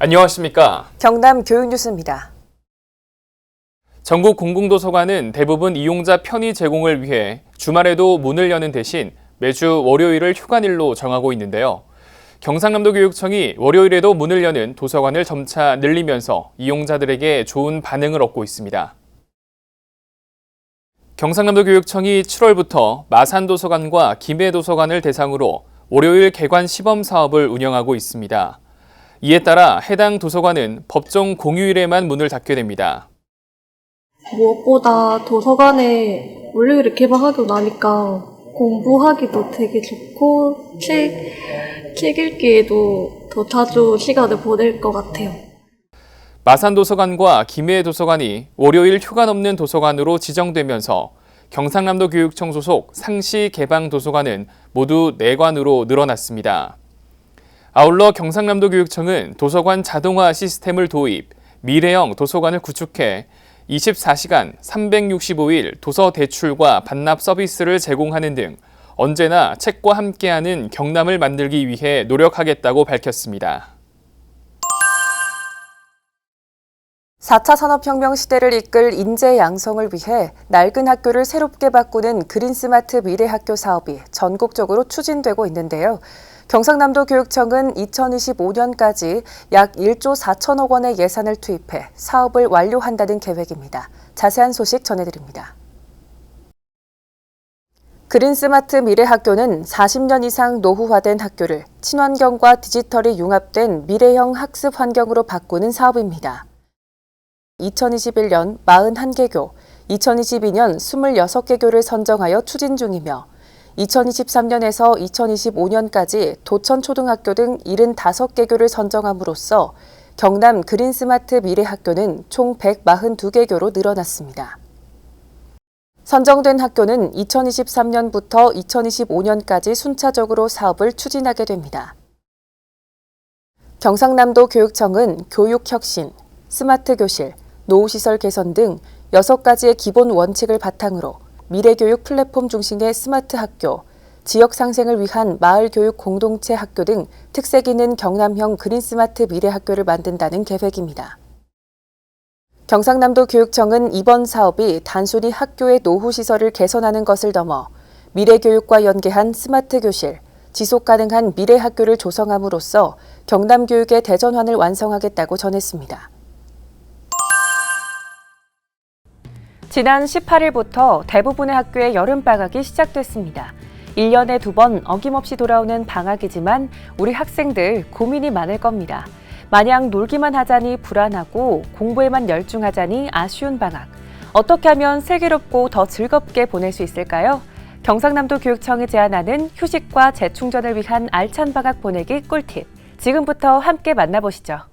안녕하십니까. 경남 교육뉴스입니다. 전국 공공도서관은 대부분 이용자 편의 제공을 위해 주말에도 문을 여는 대신 매주 월요일을 휴관일로 정하고 있는데요. 경상남도교육청이 월요일에도 문을 여는 도서관을 점차 늘리면서 이용자들에게 좋은 반응을 얻고 있습니다. 경상남도교육청이 7월부터 마산도서관과 김해도서관을 대상으로 월요일 개관 시범 사업을 운영하고 있습니다. 이에 따라 해당 도서관은 법정 공휴일에만 문을 닫게 됩니다. 무엇보다 도서관에 월요일에 개방하고 나니까 공부하기도 되게 좋고 책 읽기에도 더 자주 시간을 보낼 것 같아요. 마산도서관과 김해도서관이 월요일 휴관 없는 도서관으로 지정되면서 경상남도교육청 소속 상시 개방 도서관은 모두 4관으로 늘어났습니다. 아울러 경상남도교육청은 도서관 자동화 시스템을 도입, 미래형 도서관을 구축해 24시간 365일 도서 대출과 반납 서비스를 제공하는 등 언제나 책과 함께하는 경남을 만들기 위해 노력하겠다고 밝혔습니다. 4차 산업혁명 시대를 이끌 인재 양성을 위해 낡은 학교를 새롭게 바꾸는 그린스마트 미래학교 사업이 전국적으로 추진되고 있는데요. 경상남도 교육청은 2025년까지 약 1조 4천억 원의 예산을 투입해 사업을 완료한다는 계획입니다. 자세한 소식 전해드립니다. 그린스마트 미래학교는 40년 이상 노후화된 학교를 친환경과 디지털이 융합된 미래형 학습 환경으로 바꾸는 사업입니다. 2021년 41개교, 2022년 26개교를 선정하여 추진 중이며 2023년에서 2025년까지 도천초등학교 등 75개교를 선정함으로써 경남 그린스마트 미래학교는 총 142개교로 늘어났습니다. 선정된 학교는 2023년부터 2025년까지 순차적으로 사업을 추진하게 됩니다. 경상남도 교육청은 교육혁신, 스마트 교실, 노후시설 개선 등 6가지의 기본 원칙을 바탕으로 미래교육 플랫폼 중심의 스마트 학교, 지역 상생을 위한 마을교육 공동체 학교 등 특색 있는 경남형 그린스마트 미래학교를 만든다는 계획입니다. 경상남도 교육청은 이번 사업이 단순히 학교의 노후시설을 개선하는 것을 넘어 미래교육과 연계한 스마트 교실, 지속가능한 미래학교를 조성함으로써 경남교육의 대전환을 완성하겠다고 전했습니다. 지난 18일부터 대부분의 학교의 여름방학이 시작됐습니다. 1년에 2번 어김없이 돌아오는 방학이지만 우리 학생들 고민이 많을 겁니다. 마냥 놀기만 하자니 불안하고 공부에만 열중하자니 아쉬운 방학. 어떻게 하면 슬기롭고 더 즐겁게 보낼 수 있을까요? 경상남도 교육청이 제안하는 휴식과 재충전을 위한 알찬 방학 보내기 꿀팁. 지금부터 함께 만나보시죠.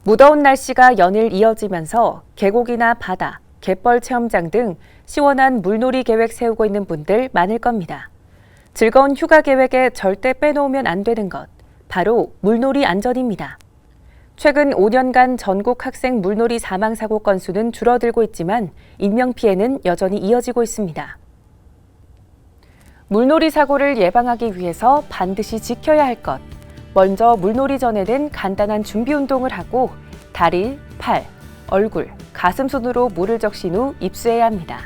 무더운 날씨가 연일 이어지면서 계곡이나 바다, 갯벌 체험장 등 시원한 물놀이 계획 세우고 있는 분들 많을 겁니다. 즐거운 휴가 계획에 절대 빼놓으면 안 되는 것, 바로 물놀이 안전입니다. 최근 5년간 전국 학생 물놀이 사망사고 건수는 줄어들고 있지만 인명피해는 여전히 이어지고 있습니다. 물놀이 사고를 예방하기 위해서 반드시 지켜야 할 것. 먼저 물놀이 전에는 간단한 준비 운동을 하고 다리, 팔, 얼굴, 가슴 순으로 물을 적신 후 입수해야 합니다.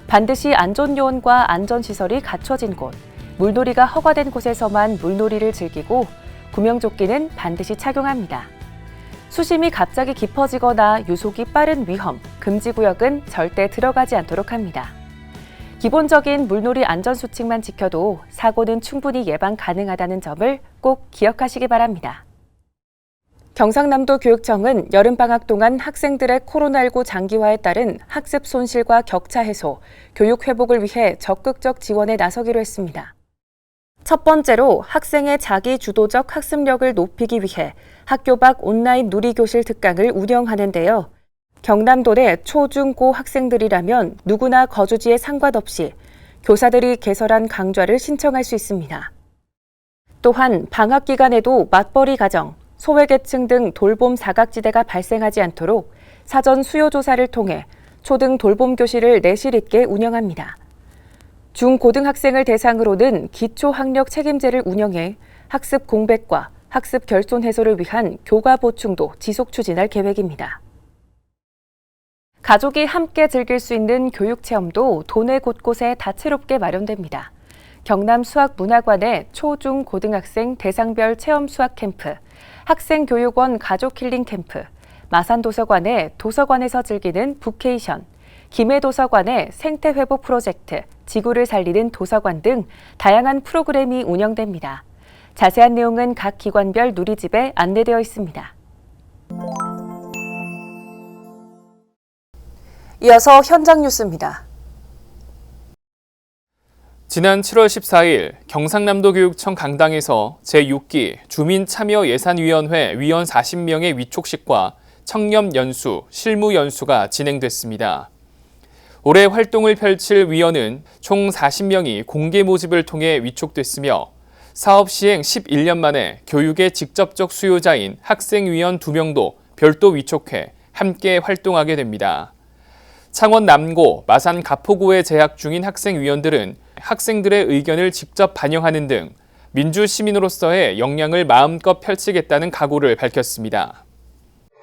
반드시 안전요원과 안전시설이 갖춰진 곳, 물놀이가 허가된 곳에서만 물놀이를 즐기고 구명조끼는 반드시 착용합니다. 수심이 갑자기 깊어지거나 유속이 빠른 위험, 금지구역은 절대 들어가지 않도록 합니다. 기본적인 물놀이 안전수칙만 지켜도 사고는 충분히 예방 가능하다는 점을 꼭 기억하시기 바랍니다. 경상남도 교육청은 여름방학 동안 학생들의 코로나19 장기화에 따른 학습 손실과 격차 해소, 교육 회복을 위해 적극적 지원에 나서기로 했습니다. 첫 번째로 학생의 자기 주도적 학습력을 높이기 위해 학교 밖 온라인 누리교실 특강을 운영하는데요. 경남도 내 초, 중, 고 학생들이라면 누구나 거주지에 상관없이 교사들이 개설한 강좌를 신청할 수 있습니다. 또한 방학 기간에도 맞벌이 가정, 소외계층 등 돌봄 사각지대가 발생하지 않도록 사전 수요 조사를 통해 초등 돌봄 교실을 내실 있게 운영합니다. 중, 고등학생을 대상으로는 기초학력 책임제를 운영해 학습 공백과 학습 결손 해소를 위한 교과 보충도 지속 추진할 계획입니다. 가족이 함께 즐길 수 있는 교육 체험도 도내 곳곳에 다채롭게 마련됩니다. 경남 수학문화관의 초, 중, 고등학생 대상별 체험 수학 캠프, 학생교육원 가족 힐링 캠프, 마산도서관의 도서관에서 즐기는 부케이션, 김해도서관의 생태회복 프로젝트, 지구를 살리는 도서관 등 다양한 프로그램이 운영됩니다. 자세한 내용은 각 기관별 누리집에 안내되어 있습니다. 이어서 현장 뉴스입니다. 지난 7월 14일 경상남도교육청 강당에서 제6기 주민참여예산위원회 위원 40명의 위촉식과 청렴연수, 실무연수가 진행됐습니다. 올해 활동을 펼칠 위원은 총 40명이 공개 모집을 통해 위촉됐으며 사업 시행 11년 만에 교육의 직접적 수요자인 학생위원 2명도 별도 위촉해 함께 활동하게 됩니다. 창원 남고, 마산 가포구에 재학 중인 학생위원들은 학생들의 의견을 직접 반영하는 등 민주시민으로서의 역량을 마음껏 펼치겠다는 각오를 밝혔습니다.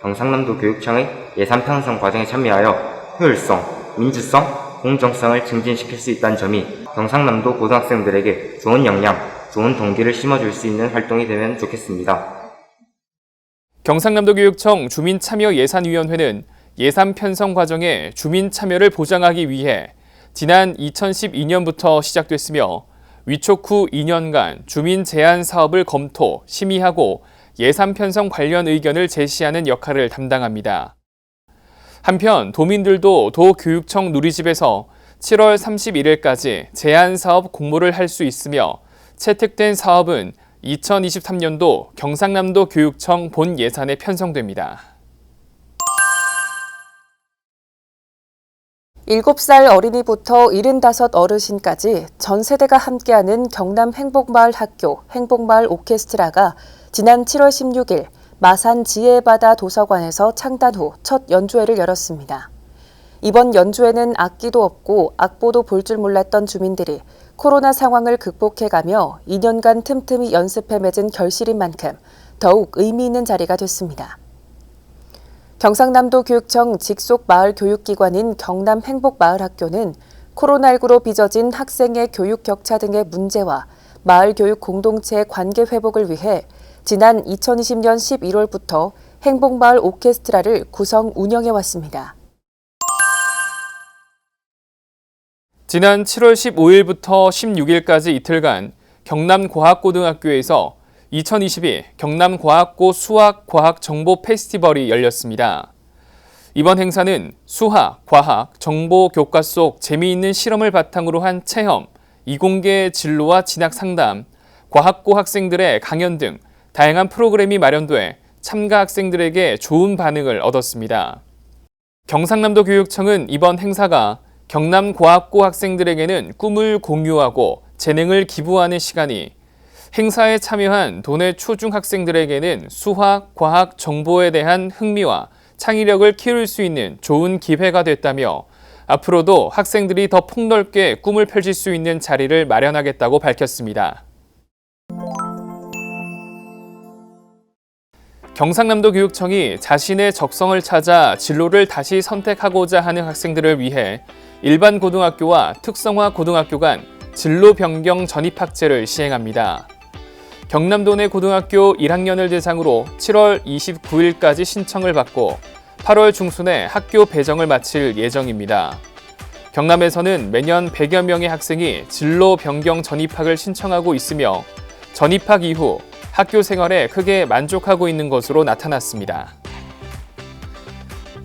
경상남도 교육청의 예산 편성 과정에 참여하여 효율성, 민주성, 공정성을 증진시킬 수 있다는 점이 경상남도 고등학생들에게 좋은 역량, 좋은 동기를 심어줄 수 있는 활동이 되면 좋겠습니다. 경상남도교육청 주민참여예산위원회는 예산 편성 과정에 주민 참여를 보장하기 위해 지난 2012년부터 시작됐으며 위촉 후 2년간 주민 제안 사업을 검토, 심의하고 예산 편성 관련 의견을 제시하는 역할을 담당합니다. 한편 도민들도 도교육청 누리집에서 7월 31일까지 제안 사업 공모를 할 수 있으며 채택된 사업은 2023년도 경상남도 교육청 본 예산에 편성됩니다. 7살 어린이부터 75 어르신까지 전 세대가 함께하는 경남 행복마을 학교 행복마을 오케스트라가 지난 7월 16일 마산 지혜바다 도서관에서 창단 후 첫 연주회를 열었습니다. 이번 연주회는 악기도 없고 악보도 볼 줄 몰랐던 주민들이 코로나 상황을 극복해가며 2년간 틈틈이 연습해 맺은 결실인 만큼 더욱 의미 있는 자리가 됐습니다. 경상남도 교육청 직속 마을 교육기관인 경남 행복마을학교는 코로나19로 빚어진 학생의 교육 격차 등의 문제와 마을 교육 공동체의 관계 회복을 위해 지난 2020년 11월부터 행복마을 오케스트라를 구성 운영해왔습니다. 지난 7월 15일부터 16일까지 이틀간 경남과학고등학교에서 2022 경남과학고 수학-과학-정보 페스티벌이 열렸습니다. 이번 행사는 수학, 과학, 정보 교과 속 재미있는 실험을 바탕으로 한 체험, 이공계 진로와 진학 상담, 과학고 학생들의 강연 등 다양한 프로그램이 마련돼 참가 학생들에게 좋은 반응을 얻었습니다. 경상남도 교육청은 이번 행사가 경남과학고 학생들에게는 꿈을 공유하고 재능을 기부하는 시간이, 행사에 참여한 도내 초중학생들에게는 수학, 과학, 정보에 대한 흥미와 창의력을 키울 수 있는 좋은 기회가 됐다며 앞으로도 학생들이 더 폭넓게 꿈을 펼칠 수 있는 자리를 마련하겠다고 밝혔습니다. 경상남도 교육청이 자신의 적성을 찾아 진로를 다시 선택하고자 하는 학생들을 위해 일반 고등학교와 특성화 고등학교 간 진로 변경 전입학제를 시행합니다. 경남도 내 고등학교 1학년을 대상으로 7월 29일까지 신청을 받고 8월 중순에 학교 배정을 마칠 예정입니다. 경남에서는 매년 100여 명의 학생이 진로 변경 전입학을 신청하고 있으며 전입학 이후 학교 생활에 크게 만족하고 있는 것으로 나타났습니다.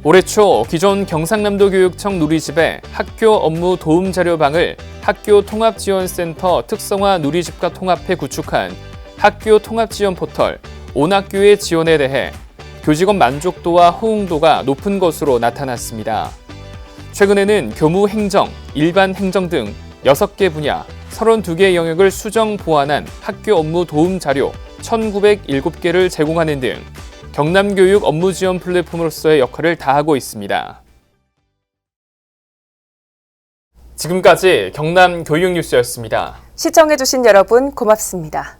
올해 초 기존 경상남도 교육청 누리집의 학교 업무 도움 자료방을 학교 통합지원센터 특성화 누리집과 통합해 구축한 학교 통합지원 포털 온학교의 지원에 대해 교직원 만족도와 호응도가 높은 것으로 나타났습니다. 최근에는 교무 행정, 일반 행정 등 6개 분야 32개 영역을 수정 보완한 학교 업무 도움 자료 1,907개를 제공하는 등 경남교육 업무 지원 플랫폼으로서의 역할을 다하고 있습니다. 지금까지 경남 교육 뉴스였습니다. 시청해주신 여러분 고맙습니다.